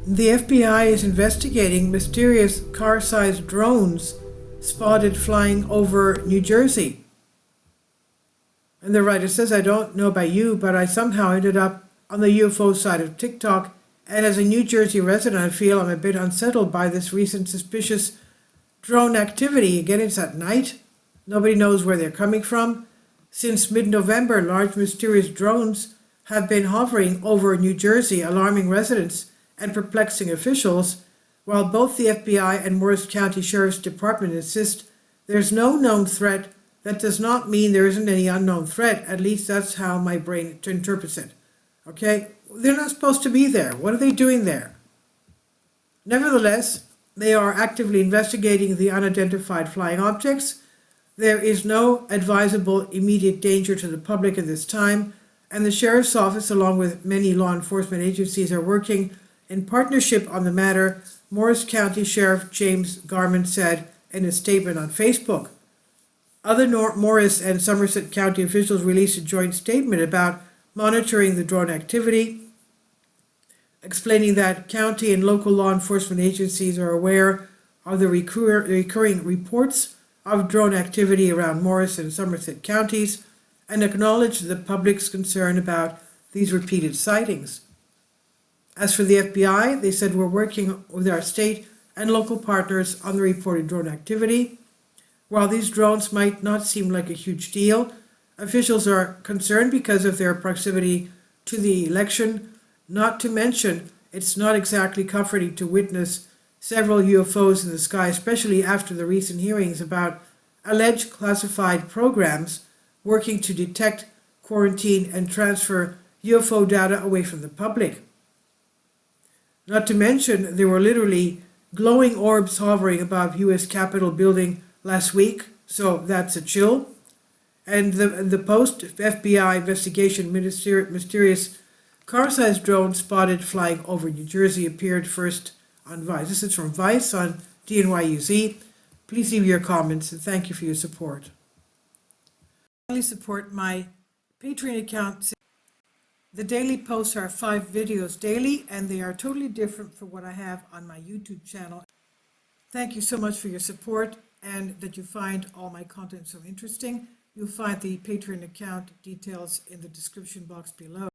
The FBI is investigating mysterious car-sized drones spotted flying over New Jersey. And the writer says, I don't know about you, but I somehow ended up on the UFO side of TikTok. And as a New Jersey resident, I feel I'm a bit unsettled by this recent suspicious drone activity. Again, it's at night. Nobody knows where they're coming from. Since mid-November, large mysterious drones have been hovering over New Jersey, alarming residents and perplexing officials. While both the FBI and Morris County Sheriff's Department insist there's no known threat, that does not mean there isn't any unknown threat. At least that's how my brain interprets it. Okay? They're not supposed to be there. What are they doing there? Nevertheless, they are actively investigating the unidentified flying objects. There is no advisable immediate danger to the public at this time, and the Sheriff's Office, along with many law enforcement agencies, are working in partnership on the matter, Morris County Sheriff James Garman said in a statement on Facebook. Other Morris and Somerset County officials released a joint statement about monitoring the drone activity, explaining that county and local law enforcement agencies are aware of the recurring reports of drone activity around Morris and Somerset counties and acknowledge the public's concern about these repeated sightings. As for the FBI, they said we're working with our state and local partners on the reported drone activity. While these drones might not seem like a huge deal, officials are concerned because of their proximity to the election. Not to mention, it's not exactly comforting to witness several UFOs in the sky, especially after the recent hearings about alleged classified programs working to detect, quarantine, and transfer UFO data away from the public. Not to mention, there were literally glowing orbs hovering above U.S. Capitol building last week, so that's a chill. And the post-FBI investigation mysterious car-sized drone spotted flying over New Jersey appeared first on Vice. This is from Vice on DNYUZ. Please leave your comments and thank you for your support. Please support my Patreon account. The daily posts are 5 videos daily, and they are totally different from what I have on my YouTube channel. Thank you so much for your support and that you find all my content so interesting. You'll find the Patreon account details in the description box below.